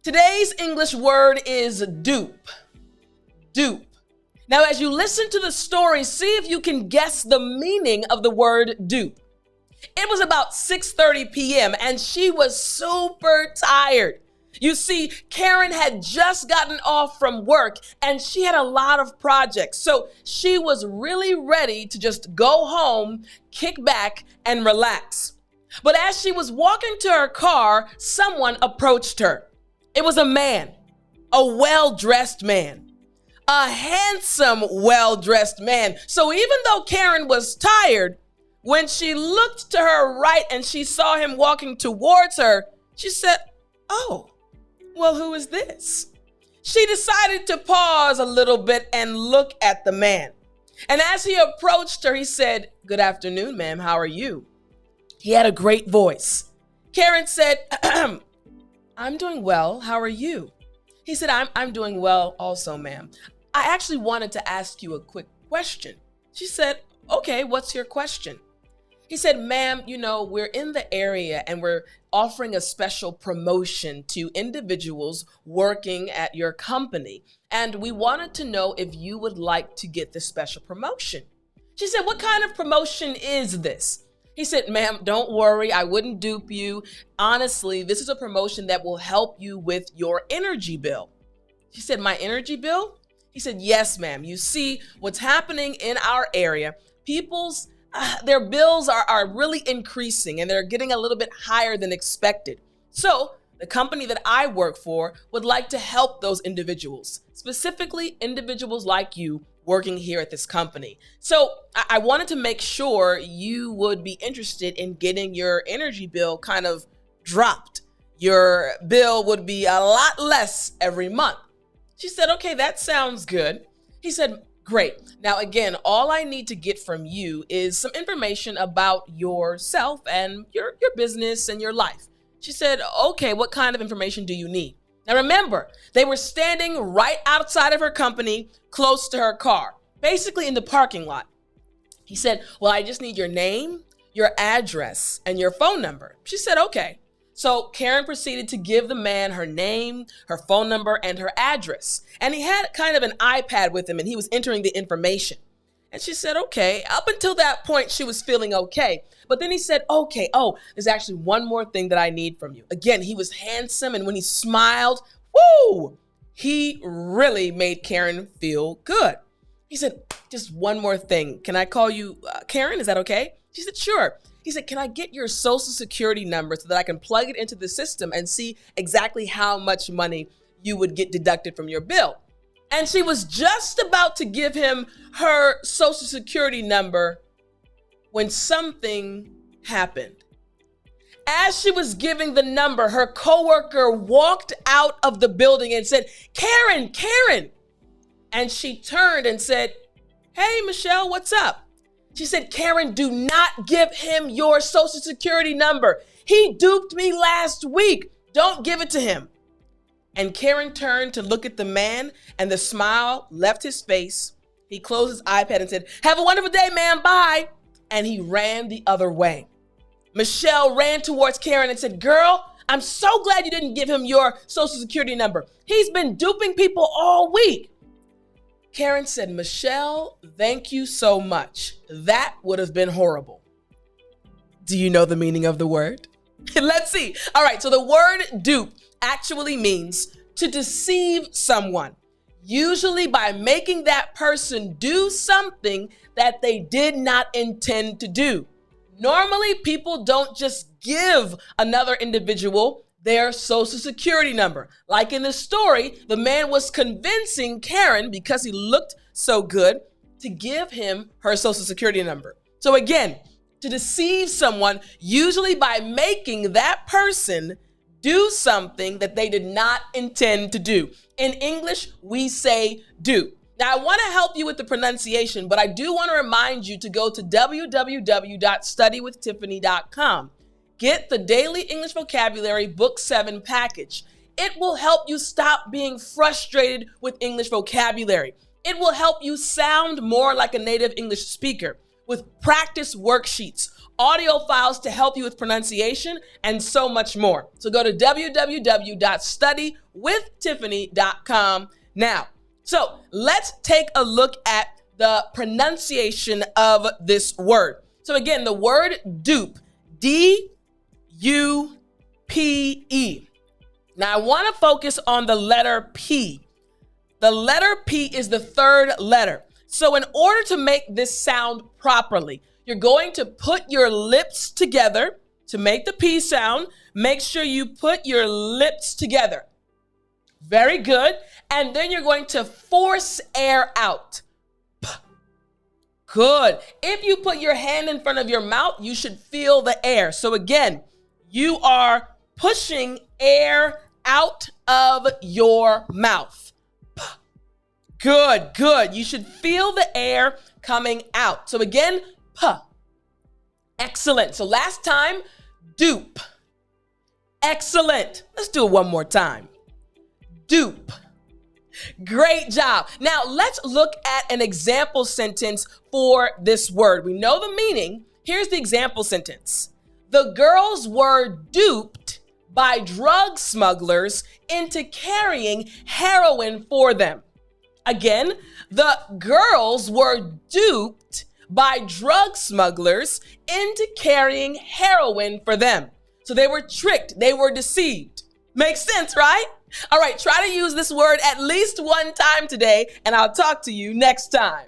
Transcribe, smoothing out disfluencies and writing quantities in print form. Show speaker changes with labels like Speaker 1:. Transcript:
Speaker 1: Today's English word is dupe. Dupe. Now, as you listen to the story, see if you can guess the meaning of the word dupe. It was about 6:30 p.m. and she was super tired. You see, Karen had just gotten off from work and she had a lot of projects. So she was really ready to just go home, kick back, and relax. But as she was walking to her car, someone approached her. It was a man, a well-dressed man, a handsome, well-dressed man. So even though Karen was tired, when she looked to her right and she saw him walking towards her, she said, "Oh, well, who is this?" She decided to pause a little bit and look at the man. And as he approached her, he said, "Good afternoon, ma'am. How are you?" He had a great voice. Karen said, "I'm doing well. How are you?" He said, I'm doing well also, ma'am. I actually wanted to ask you a quick question." She said, "Okay, what's your question?" He said, "Ma'am, we're in the area and we're offering a special promotion to individuals working at your company. And we wanted to know if you would like to get this special promotion." She said, "What kind of promotion is this?" He said, "Ma'am, don't worry. I wouldn't dupe you. Honestly, this is a promotion that will help you with your energy bill." She said, "My energy bill?" He said, "Yes, ma'am. You see, what's happening in our area, their bills are really increasing and they're getting a little bit higher than expected. So the company that I work for would like to help those individuals, specifically individuals like you working here at this company. So I wanted to make sure you would be interested in getting your energy bill kind of dropped. Your bill would be a lot less every month." She said, "Okay, that sounds good." He said, "Great. Now, again, all I need to get from you is some information about yourself and your business and your life." She said, "Okay, what kind of information do you need?" Now, remember, they were standing right outside of her company, close to her car, basically in the parking lot. He said, "Well, I just need your name, your address, and your phone number." She said, "Okay." So Karen proceeded to give the man her name, her phone number, and her address. And he had kind of an iPad with him and he was entering the information. And she said, "Okay." Up until that point, she was feeling okay. But then he said, "Okay, there's actually one more thing that I need from you." Again, he was handsome, and when he smiled, woo, he really made Karen feel good. He said, "Just one more thing. Can I call you Karen? Is that okay?" She said, "Sure." He said, "Can I get your social security number so that I can plug it into the system and see exactly how much money you would get deducted from your bill?" And she was just about to give him her social security number when something happened. As she was giving the number, her coworker walked out of the building and said, "Karen, Karen." And she turned and said, "Hey, Michelle, what's up?" She said, "Karen, do not give him your social security number. He duped me last week. Don't give it to him." And Karen turned to look at the man and the smile left his face. He closed his iPad and said, "Have a wonderful day, ma'am. Bye." And he ran the other way. Michelle ran towards Karen and said, "Girl, I'm so glad you didn't give him your social security number. He's been duping people all week." Karen said, "Michelle, thank you so much. That would have been horrible." Do you know the meaning of the word? Let's see. All right, so the word dupe actually means to deceive someone, usually by making that person do something that they did not intend to do. Normally, people don't just give another individual their social security number. Like in the story, the man was convincing Karen, because he looked so good, to give him her social security number. So again, to deceive someone, usually by making that person do something that they did not intend to do. In English, we say dupe. Now, I want to help you with the pronunciation, but I do want to remind you to go to www.studywithtiffani.com. Get the Daily English Vocabulary Book 7 package. It will help you stop being frustrated with English vocabulary. It will help you sound more like a native English speaker with practice worksheets, audio files to help you with pronunciation, and so much more. So go to www.studywithtiffani.com now. So let's take a look at the pronunciation of this word. So again, the word dupe, D-U-P-E. Now I want to focus on the letter P. The letter P is the third letter. So in order to make this sound properly, you're going to put your lips together to make the P sound. Make sure you put your lips together. Very good. And then you're going to force air out. P. Good. If you put your hand in front of your mouth, you should feel the air. So again, you are pushing air out of your mouth. P. Good, good. You should feel the air coming out. So again, P. Excellent. So last time, dupe. Excellent. Let's do it one more time. Dupe. Great job. Now let's look at an example sentence for this word. We know the meaning. Here's the example sentence. The girls were duped by drug smugglers into carrying heroin for them. Again, the girls were duped by drug smugglers into carrying heroin for them. So they were tricked, they were deceived. Makes sense, right? All right, try to use this word at least one time today, and I'll talk to you next time.